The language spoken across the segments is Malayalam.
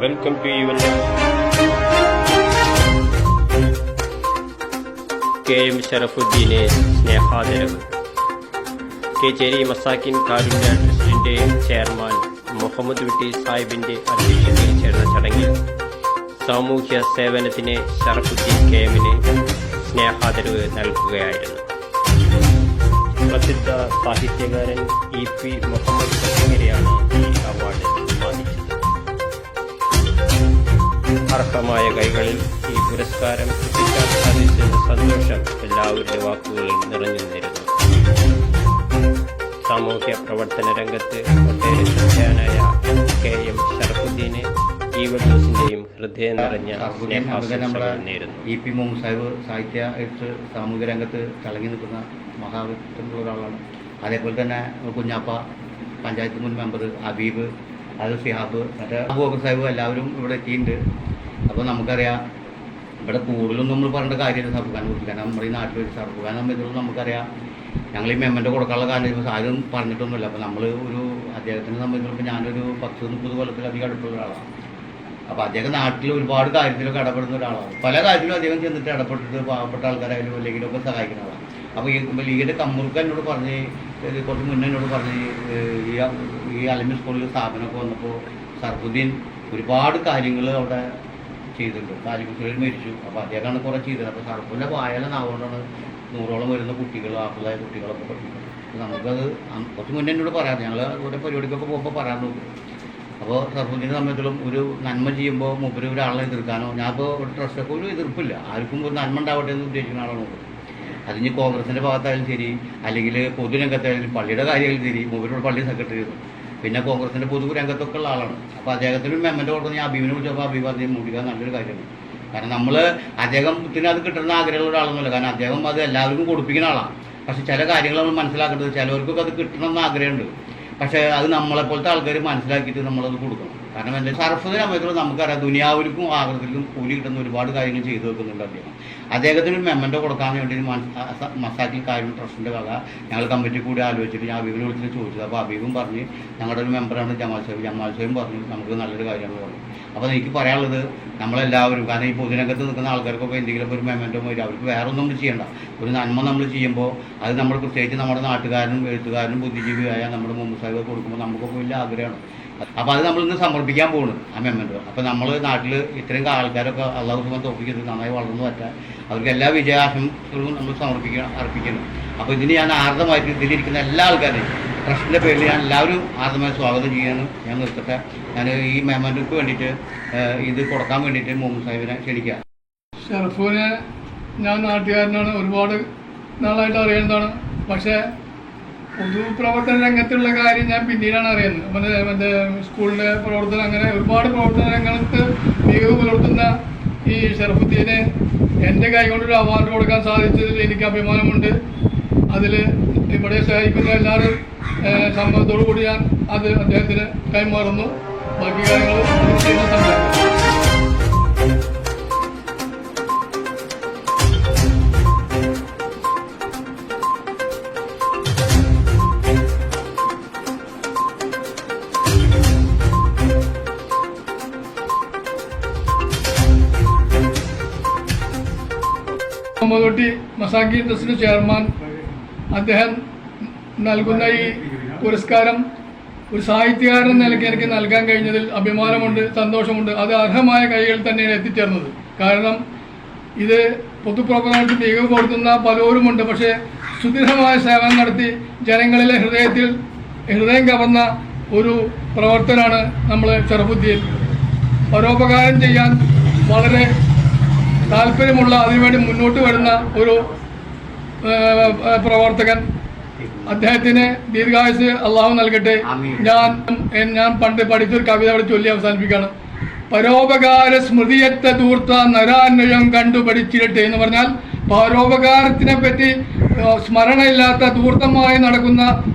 Welcome to Yuvan K M ഷറഫുദ്ദീനെ സ്നേഹാദരവ്. കേച്ചേരി മസാക്കിൻ കാരുണ്യ ട്രസ്റ്റിന്റെ ചെയർമാൻ മുഹമ്മദ് വിട്ടി സാഹിബിന്റെ അധ്യക്ഷതയിൽ ചേർന്ന ചടങ്ങിൽ സാമൂഹ്യ സേവനത്തിന് ഷറഫുദ്ദീൻ കെ എമ്മിന് സ്നേഹാദരവ് നൽകുകയായിരുന്നു. പ്രസിദ്ധ സാഹിത്യകാരൻ EP മുഹമ്മദ് ബഷീറിനെയാണ് ഈ അവാർഡ് സമ്മാനിച്ചത്. അർഹമായ കൈകളിൽ ഈ പുരസ്കാരം എത്തിക്കാൻ സാധിച്ചതിന്റെ സന്തോഷം എല്ലാവരുടെ വാക്കുകളിൽ നിറഞ്ഞു നിന്നിരുന്നു. സാമൂഹ്യ പ്രവർത്തന രംഗത്ത് ഒട്ടേറെ ശ്രദ്ധേയനായ KM ഷറഫുദ്ദീന് ഈ ദിവസത്തിന്റെയും ഹൃദയം നിറഞ്ഞ സ്നേഹാശംസകൾ നേരുന്നു. EP മുഹമ്മദ് സാഹിബ് സാഹിത്യ എഴുത്ത് സാമൂഹിക രംഗത്ത് തിളങ്ങി നിൽക്കുന്ന മഹാവ്യക്തിത്വമുള്ള ഒരാളാണ്. അതേപോലെ തന്നെ കുഞ്ഞാപ്പ, പഞ്ചായത്ത് മുൻ മെമ്പർ ഹബീബ്, അത് സിഹാബ്, മറ്റേ അബൂബക്കർ സാഹിബ് എല്ലാവരും ഇവിടെ എത്തിയിട്ടുണ്ട്. അപ്പോൾ നമുക്കറിയാം ഇവിടെ കൂടുതലൊന്നും നമ്മൾ പറയേണ്ട കാര്യമില്ല സർക്കാരിനെ കുറിച്ച്. കാരണം നമ്മുടെ ഈ നാട്ടിൽ ഒരു സർക്കാരിനെ സംബന്ധിച്ചിടത്തോളം നമുക്കറിയാം ഞങ്ങൾ ഈ മെമ്മൻ്റെ കൊടുക്കാനുള്ള കാര്യം ആരും പറഞ്ഞിട്ടൊന്നുമില്ല. അപ്പോൾ നമ്മൾ ഒരു അദ്ദേഹത്തിനെ സംബന്ധിച്ചിടത്തോളം ഞാനൊരു 10-30 കൊല്ലത്തിലധികം അടുത്തുള്ള ഒരാളാണ്. അപ്പോൾ അദ്ദേഹം നാട്ടിൽ ഒരുപാട് കാര്യത്തിലൊക്കെ ഇടപെടുന്ന ഒരാളാണ്. പല കാര്യത്തിലും അദ്ദേഹം ചെന്നിട്ട് ഇടപെട്ടിട്ട് പാവപ്പെട്ട ആൾക്കാരായാലും അല്ലെങ്കിലൊക്കെ സഹായിക്കുന്ന ആളാണ്. അപ്പോൾ ഈ ലീഗിൻ്റെ കമ്മുറുക്ക എന്നോട് പറഞ്ഞ് കുറച്ച് മുന്നേ എന്നോട് പറഞ്ഞ് ഈ അലമി സ്കൂളിൽ സ്ഥാപനമൊക്കെ വന്നപ്പോൾ ഷറഫുദ്ദീൻ ഒരുപാട് കാര്യങ്ങൾ അവിടെ ചെയ്തിട്ടുണ്ട്. താലിബുസ്കൂളിൽ മരിച്ചു. അപ്പോൾ അദ്ദേഹമാണ് കുറേ ചെയ്തത്. അപ്പോൾ ഷറഫുദ്ദീൻ്റെ വായന നാവുകൊണ്ടാണ് 100ഓളം വരുന്ന കുട്ടികൾ, ആപ്പിളായ കുട്ടികളൊക്കെ പഠിക്കുന്നത്. നമുക്കത് കുറച്ച് മുന്നേ എന്നോട് പറയാം, ഞങ്ങൾ ഇവിടെ പരിപാടിക്കൊക്കെ പോകുമ്പോൾ പറയാൻ നോക്കും. അപ്പോൾ ഷറഫുദ്ദീനെ സംബന്ധിച്ചിടത്തോളം ഒരു നന്മ ചെയ്യുമ്പോൾ മൂപ്പര് ഒരാളെ എതിർക്കാനോ, ഞാനിപ്പോൾ ഒരു ട്രസ്റ്റൊക്കെ ഒരു എതിർപ്പില്ല, ആർക്കും ഒരു നന്മ ഉണ്ടാവട്ടെ എന്ന് ഉദ്ദേശിക്കുന്ന ആളാണ് മൂപ്പര്. അതിന് കോൺഗ്രസിൻ്റെ ഭാഗത്തായാലും ശരി, അല്ലെങ്കിൽ പൊതുരംഗത്തായാലും പള്ളിയുടെ കാര്യമായാലും ശരി, മൂപ്പരോട് പള്ളി സെക്രട്ടറി ചെയ്തു. പിന്നെ കോൺഗ്രസിൻ്റെ പൊതു രംഗത്തൊക്കെ ഉള്ള ആളാണ്. അപ്പോൾ അദ്ദേഹത്തിന് ഒരു മെമ്മൻ്റെ കൊടുത്ത് ഞാൻ അബീബിനെ വിളിച്ചപ്പോൾ അബീബ് അദ്ദേഹം മൂടിക്കാൻ നല്ലൊരു കാര്യമാണ്. കാരണം നമ്മൾ അദ്ദേഹത്തിന് അത് കിട്ടുന്ന ആഗ്രഹമുള്ള ഒരാളൊന്നുമില്ല. കാരണം അദ്ദേഹം അത് എല്ലാവർക്കും കൊടുപ്പിക്കുന്ന ആളാണ്. പക്ഷേ ചില കാര്യങ്ങൾ നമ്മൾ മനസ്സിലാക്കേണ്ടത്, ചിലവർക്കൊക്കെ അത് കിട്ടണമെന്ന് ആഗ്രഹമുണ്ട്. പക്ഷേ അത് നമ്മളെപ്പോലത്തെ ആൾക്കാർ മനസ്സിലാക്കിയിട്ട് നമ്മളത് കൊടുക്കണം. കാരണം എൻ്റെ ഷറഫുദ്ദീൻ സമയത്തുള്ള നമുക്കറിയാം ദുനിയാവിലും ആഗ്രഹത്തിലും കൂലി കിട്ടുന്ന ഒരുപാട് കാര്യങ്ങൾ ചെയ്തു വെക്കുന്നുണ്ട് അദ്ദേഹം. അദ്ദേഹത്തിന് ഒരു മെമ്മൻ്റോ കൊടുക്കാൻ വേണ്ടി മസാക്കിൻ കാര്യം ട്രസ്റ്റിൻ്റെ വക ഞങ്ങൾ കമ്മിറ്റി കൂടി ആലോചിച്ചിട്ട് ഞാൻ അബീബിനെ വിളിച്ചിട്ട് ചോദിച്ചത്. അപ്പോൾ അബീബും പറഞ്ഞ് ഞങ്ങളുടെ ഒരു മെമ്പറാണ് ജമാൽ സാഹിബും പറഞ്ഞു നമുക്ക് നല്ലൊരു കാര്യമാണ് പറഞ്ഞു. അപ്പോൾ എനിക്ക് പറയാനുള്ളത് നമ്മളെല്ലാവരും, കാരണം ഈ പൊതുരംഗത്ത് നിൽക്കുന്ന ആൾക്കാർക്കൊക്കെ എന്തെങ്കിലും ഒരു മെമ്മൻ്റോ വരും, അവർക്ക് വേറെ ഒന്നും നമ്മൾ ചെയ്യേണ്ട. ഒരു നന്മ നമ്മൾ ചെയ്യുമ്പോൾ അത് നമ്മൾ പ്രത്യേകിച്ച് നമ്മുടെ നാട്ടുകാരനും എഴുത്തുകാരനും ബുദ്ധിജീവിയായ നമ്മുടെ മുഹമ്മദ് സാഹിബ് കൊടുക്കുമ്പോൾ നമുക്കൊക്കെ വലിയ ആഗ്രഹമാണ്. അപ്പോൾ അത് നമ്മളിന്ന് സമർപ്പിക്കാൻ പോകുന്നു ആ മെമ്മൻ്റോ. അപ്പോൾ നമ്മൾ നാട്ടിൽ ഇത്രയും ആൾക്കാരൊക്കെ അള്ളാഹു സുബ്ഹാനഹു തോഫീക്ക് നന്നായി വളർന്നു പറ്റാൻ അവർക്ക് എല്ലാ വിജയാശംസകളും നമ്മൾ അർപ്പിക്കണം. അപ്പോൾ ഇതിന് ഞാൻ ആർദ്രമായിട്ട് ഇതിലിരിക്കുന്ന എല്ലാ ആൾക്കാരെയും ട്രസ്റ്റിൻ്റെ പേരിൽ ഞാൻ എല്ലാവരും ആർദ്രമായി സ്വാഗതം ചെയ്യാൻ ഞാൻ നിർത്തട്ടെ. ഞാൻ ഈ മെമ്മൻ്റോക്ക് വേണ്ടിയിട്ട് ഇത് കൊടുക്കാൻ വേണ്ടിയിട്ട് മുഹമ്മദ് സാഹിബിനെ ക്ഷണിക്കുക. ഷറഫുവിനെ ഞാൻ നാട്ടുകാരനാണ്, ഒരുപാട് നാളായിട്ട് അറിയുന്നതാണ്. പക്ഷേ പൊതുപ്രവർത്തന രംഗത്തുള്ള കാര്യം ഞാൻ പിന്നീടാണ് അറിയുന്നത്. മറ്റേ സ്കൂളിൻ്റെ പ്രവർത്തനം, അങ്ങനെ ഒരുപാട് പ്രവർത്തന രംഗത്ത് മികവ് പുലർത്തുന്ന ഈ ഷറഫുദ്ദീനെ എൻ്റെ കൈകൊണ്ടൊരു അവാർഡ് കൊടുക്കാൻ സാധിച്ചതിൽ എനിക്ക് അഭിമാനമുണ്ട്. അതിൽ ഇവിടെ സഹായിക്കുന്ന എല്ലാവരും സമ്മതത്തോടു കൂടി ഞാൻ അത് അദ്ദേഹത്തിന് കൈമാറുന്നു. ബാക്കി കാര്യങ്ങൾ ചെയ്യുന്ന സമയത്ത് മുഹമ്മദ് മസാക്കിൻ ട്രസ്റ്റ് ചെയർമാൻ അദ്ദേഹം നൽകുന്ന ഈ പുരസ്കാരം ഒരു സാഹിത്യകാരൻ എന്ന നിലയ്ക്ക് എനിക്ക് നൽകാൻ കഴിഞ്ഞതിൽ അഭിമാനമുണ്ട്, സന്തോഷമുണ്ട്. അത് അർഹമായ കൈകളിൽ തന്നെയാണ് എത്തിച്ചേർന്നത്. കാരണം ഇത് പൊതുപ്രവർത്തനങ്ങൾക്ക് മികവ് കൊടുക്കുന്ന പലരുമുണ്ട്. പക്ഷേ സുദൃഢമായ സേവനം നടത്തി ജനങ്ങളിലെ ഹൃദയം കവർന്ന ഒരു പ്രവർത്തനമാണ് നമ്മൾ ഷറഫുദ്ദീൻ. പരോപകാരം ചെയ്യാൻ വളരെ താല്പര്യമുള്ള, അതിനുവേണ്ടി മുന്നോട്ട് വരുന്ന ഒരു പ്രവർത്തകൻ. അദ്ദേഹത്തിന് ദീർഘായുസ് അള്ളാഹു നൽകട്ടെ. ഞാൻ പണ്ട് പഠിച്ചൊരു കവിത അവിടെ ചൊല്ലി അവസാനിപ്പിക്കുകയാണ്. പരോപകാര സ്മൃതിയത്തെ ദൂർത്ത നരാന്വയം കണ്ടു പഠിച്ചിരട്ടെ എന്ന് പറഞ്ഞാൽ പരോപകാരത്തിനെ പറ്റി സ്മരണയില്ലാത്ത ദൂർത്തമായി നടക്കുന്ന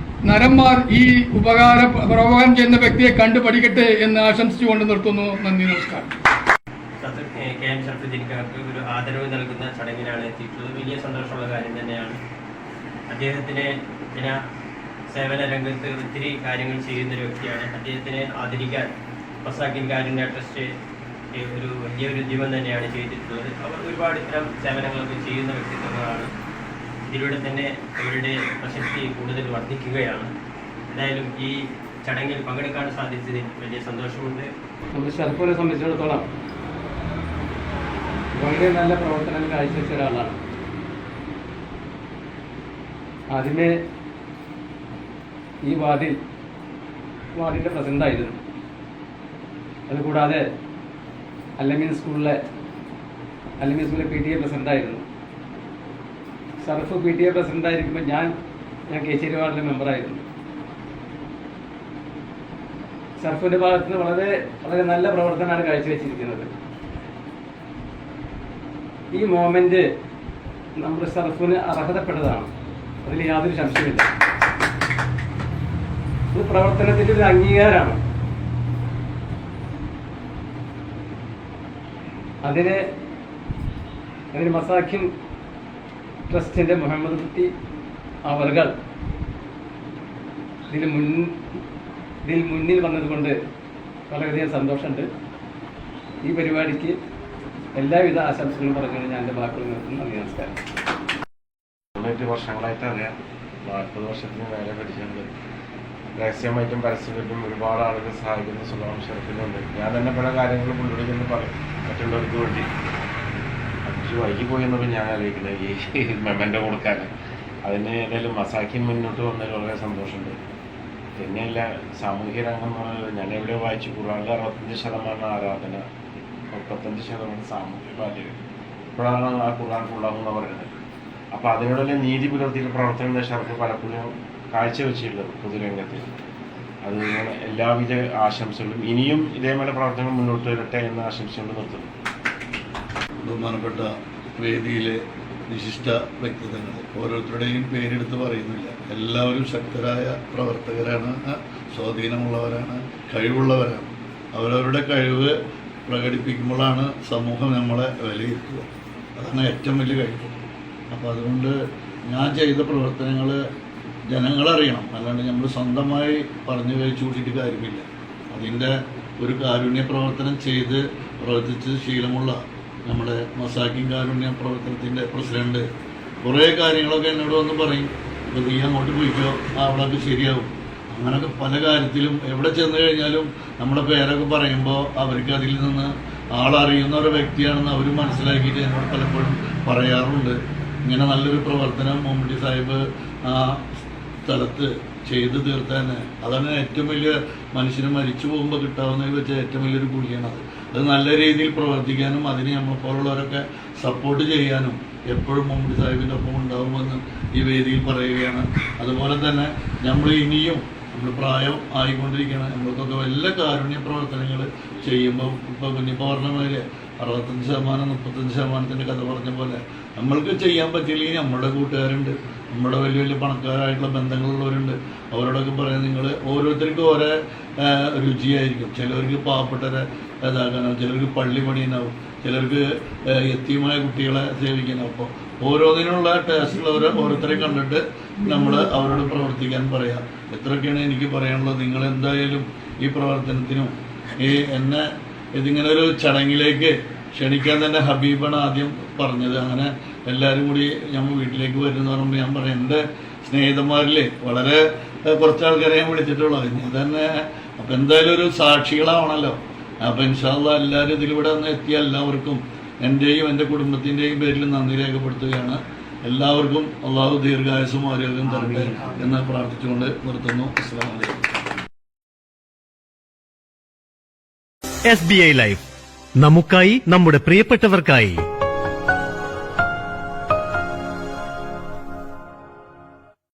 നരന്മാർ ഈ പരോപകാരം ചെയ്യുന്ന വ്യക്തിയെ കണ്ടു പഠിക്കട്ടെ എന്ന് ആശംസിച്ചുകൊണ്ട് നിർത്തുന്നു. നന്ദി, നമസ്കാരം. KM ഷറഫുദ്ദീൻകാർക്ക് ഒരു ആദരവ് നൽകുന്ന ചടങ്ങിലാണ് എത്തിയിട്ടുള്ളത്. വലിയ സന്തോഷമുള്ള കാര്യം തന്നെയാണ്. അദ്ദേഹത്തിന് സേവന രംഗത്ത് ഒത്തിരി കാര്യങ്ങൾ ചെയ്യുന്നൊരു വ്യക്തിയാണ്. അദ്ദേഹത്തിനെ ആദരിക്കാൻ മസാക്കിൻ കാരുണ്യ ട്രസ്റ്റ് ഒരു വലിയൊരു ജീവൻ തന്നെയാണ് ചെയ്തിട്ടുള്ളത്. അവർ ഒരുപാട് ഇത്തരം സേവനങ്ങളൊക്കെ ചെയ്യുന്ന വ്യക്തിത്വങ്ങളാണ്. ഇതിലൂടെ തന്നെ അവരുടെ പ്രശസ്തി കൂടുതൽ വർദ്ധിക്കുകയാണ്. എന്തായാലും ഈ ചടങ്ങിൽ പങ്കെടുക്കാൻ സാധിച്ചതിൽ വലിയ സന്തോഷമുണ്ട്. നമ്മുടെ ഷറഫിനെ സംബന്ധിച്ചിടത്തോളം വളരെ നല്ല പ്രവർത്തനങ്ങൾ കാഴ്ചവെച്ച ഒരാളാണ്. ആദ്യമേ ഈ വാർഡിൻ്റെ പ്രസിഡൻ്റായിരുന്നു. അതുകൂടാതെ അല്ലമീൻ സ്കൂളിലെ PTA പ്രസിഡൻ്റായിരുന്നു. ഷറഫ് PTA പ്രസിഡൻ്റായിരിക്കുമ്പോൾ ഞാൻ കേച്ചേരി വാർഡിലെ മെമ്പറായിരുന്നു. ഷറഫിൻ്റെ ഭാഗത്ത് നിന്ന് വളരെ വളരെ നല്ല പ്രവർത്തനമാണ് കാഴ്ചവെച്ചിരിക്കുന്നത്. ഈ മോമെന്റ് നമ്മുടെ ഷറഫിന് അർഹതപ്പെട്ടതാണ്, അതിൽ യാതൊരു സംശയമില്ല. ഇത് പ്രവർത്തനത്തിൻ്റെ ഒരു അംഗീകാരമാണ്. അതിന് മസാക്കിൻ ട്രസ്റ്റിൻ്റെ മുഹമ്മദ് കുട്ടി അവർകൾ ഇതിൽ മുന്നിൽ വന്നതുകൊണ്ട് വളരെയധികം സന്തോഷമുണ്ട്. ഈ പരിപാടിക്ക് എല്ലാവിധ ആശംസകളും പറഞ്ഞുകൊണ്ട് ഞാൻ എൻ്റെ വാക്കുകൾ നിർത്തുന്നു. നന്ദി, നമസ്കാരം. 90 വർഷങ്ങളായിട്ട് അറിയാം. 40 വർഷത്തിന് മേലെ പഠിച്ചിട്ടുണ്ട്. രഹസ്യമായിട്ടും പരസ്യമായിട്ടും ഒരുപാട് ആളുകൾ സഹായിക്കുന്ന സ്വഭാവം ഷറഫിനുണ്ട്. ഞാൻ തന്നെ പല കാര്യങ്ങളും പുള്ളിയോട് പറയും മറ്റുള്ളവർക്ക് വേണ്ടി. അഞ്ച് വൈകി പോയെന്നപ്പോൾ ഞാൻ ആലോചിക്കുന്നത് ഈ മെമ്മൻ്റോ കൊടുക്കാൻ. അതിന് ഏതായാലും മസാക്കിൻ മുന്നോട്ട് വന്നതിൽ വളരെ സന്തോഷമുണ്ട്. പിന്നെയല്ല, സാമൂഹ്യ രംഗം എന്ന് പറയുന്നത് ഞാൻ എവിടെ വായിച്ചു, ഖുർആനിൽ 65% ആരാധന, 35% സാമൂഹ്യ ബാധ്യത. ഇപ്പോഴാണ് ആ ഖുർആൻ ഫുള്ളാമെന്ന് പറയുന്നത്. അപ്പോൾ അതിനോടുള്ള നീതി പുലർത്തിയുള്ള പ്രവർത്തനം ഷറഫ് പലപ്പോഴും കാഴ്ചവെച്ചിട്ടുള്ളത് പൊതുരംഗത്ത്. അത് എല്ലാവിധ ആശംസകളും ഇനിയും ഇതേപോലെ പ്രവർത്തനങ്ങൾ മുന്നോട്ട് വരട്ടെ എന്ന ആശംസയോട് നിർത്തുന്നു. ബഹുമാനപ്പെട്ട വേദിയിലെ വിശിഷ്ട വ്യക്തിത്വങ്ങൾ ഓരോരുത്തരുടെയും പേരെടുത്ത് പറയുന്നില്ല. എല്ലാവരും ശക്തരായ പ്രവർത്തകരാണ്, സ്വാധീനമുള്ളവരാണ്, കഴിവുള്ളവരാണ്. അവരവരുടെ കഴിവ് പ്രകടിപ്പിക്കുമ്പോഴാണ് സമൂഹം നമ്മളെ വിലയിരുത്തുക. അതാണ് ഏറ്റവും വലിയ കഴിവ്. അപ്പോൾ അതുകൊണ്ട് ഞാൻ ചെയ്ത പ്രവർത്തനങ്ങൾ ജനങ്ങളറിയണം, അല്ലാണ്ട് നമ്മൾ സ്വന്തമായി പറഞ്ഞു കഴിച്ചു കൂട്ടിയിട്ട് കാര്യമില്ല. അതിൻ്റെ ഒരു കാരുണ്യ പ്രവർത്തനം ചെയ്ത് പ്രവർത്തിച്ച് ശീലമുള്ള നമ്മുടെ മസാക്കിൻ കാരുണ്യ പ്രവർത്തനത്തിൻ്റെ പ്രസിഡന്റ് കുറേ കാര്യങ്ങളൊക്കെ എന്നോട് വന്ന് പറയും, ഇപ്പോൾ നീ അങ്ങോട്ട് പോയിക്കോ, അവിടെയൊക്കെ ശരിയാവും. അങ്ങനെയൊക്കെ പല കാര്യത്തിലും എവിടെ ചെന്ന് കഴിഞ്ഞാലും നമ്മുടെ പേരൊക്കെ പറയുമ്പോൾ അവർക്ക് അതിൽ നിന്ന് ആളറിയുന്ന ഒരു വ്യക്തിയാണെന്ന് അവർ മനസ്സിലാക്കിയിട്ട് എന്നോട് പലപ്പോഴും പറയാറുണ്ട്. ഇങ്ങനെ നല്ലൊരു പ്രവർത്തനം മമ്മൂട്ടി സാഹിബ് ആ സ്ഥലത്ത് ചെയ്തു തീർത്താൻ അതാണ് ഏറ്റവും വലിയ മനുഷ്യന് മരിച്ചു പോകുമ്പോൾ കിട്ടാവുന്നതിൽ വെച്ച ഏറ്റവും വലിയൊരു കൂലിയാണത്. അത് നല്ല രീതിയിൽ പ്രവർത്തിക്കാനും അതിന് നമ്മളെപ്പോലുള്ളവരൊക്കെ സപ്പോർട്ട് ചെയ്യാനും എപ്പോഴും മമ്മൂട്ടി സാഹിബിൻ്റെ ഒപ്പം ഉണ്ടാകുമെന്ന് ഈ വേദിയിൽ പറയുകയാണ്. അതുപോലെ തന്നെ നമ്മൾ ഇനിയും നമ്മൾ പ്രായം ആയിക്കൊണ്ടിരിക്കുകയാണ്. നമ്മൾക്കൊക്കെ വല്ല കാരുണ്യ പ്രവർത്തനങ്ങൾ ചെയ്യുമ്പോൾ ഇപ്പോൾ കുഞ്ഞിപ്പോൾ പറഞ്ഞ പോലെ 65% 35% കഥ പറഞ്ഞ പോലെ നമ്മൾക്ക് ചെയ്യാൻ പറ്റില്ലെങ്കിൽ നമ്മുടെ കൂട്ടുകാരുണ്ട്, നമ്മുടെ വലിയ വലിയ പണക്കാരായിട്ടുള്ള ബന്ധങ്ങളുള്ളവരുണ്ട്. അവരോടൊക്കെ പറയാൻ നിങ്ങൾ ഓരോരുത്തർക്കും ഓരോ രുചിയായിരിക്കും. ചിലവർക്ക് പാവപ്പെട്ടവരെ ഇതാക്കാനാവും, ചിലർക്ക് പള്ളി പണിയുന്നാവും, ചിലർക്ക് യത്തീമായ കുട്ടികളെ സേവിക്കാനാവും. അപ്പോൾ ഓരോന്നിനുള്ള ടേസ്റ്റുള്ള ഓരോരുത്തരെ കണ്ടിട്ട് നമ്മൾ അവരോട് പ്രവർത്തിക്കാൻ പറയാം. എത്രയൊക്കെയാണ് എനിക്ക് പറയാനുള്ളത്. നിങ്ങൾ എന്തായാലും ഈ പ്രവർത്തനത്തിനും എന്നെ ഇതിങ്ങനെ ഒരു ചടങ്ങിലേക്ക് ക്ഷണിക്കാൻ തന്നെ ഹബീബാണ് ആദ്യം പറഞ്ഞത്. അങ്ങനെ എല്ലാവരും കൂടി നമ്മൾ വീട്ടിലേക്ക് വരുന്ന പറയുമ്പോൾ ഞാൻ പറയാം, എൻ്റെ സ്നേഹിതന്മാരിൽ വളരെ കുറച്ച് ആൾക്കാരെ ഞാൻ വിളിച്ചിട്ടുള്ളൂ. ഞാൻ തന്നെ അപ്പം എന്തായാലും ഒരു സാക്ഷികളാവണമല്ലോ. അപ്പം ഇൻഷാ അല്ലാഹ് എല്ലാവരും ഇതിലൂടെ ഒന്ന് എത്തിയ എല്ലാവർക്കും എൻ്റെയും എൻ്റെ കുടുംബത്തിൻ്റെയും പേരിൽ നന്ദി രേഖപ്പെടുത്തുകയാണ്. എല്ലാവർക്കും അള്ളാഹു ദീർഘായുസ്സും ആരോഗ്യം തരട്ടെ എന്ന് പ്രാർത്ഥിച്ചുകൊണ്ട് നിർത്തുന്നു. അസ്സലാമു അലൈക്കും. SBI ലൈഫ്, നമുക്കായി നമ്മുടെ പ്രിയപ്പെട്ടവർക്കായി.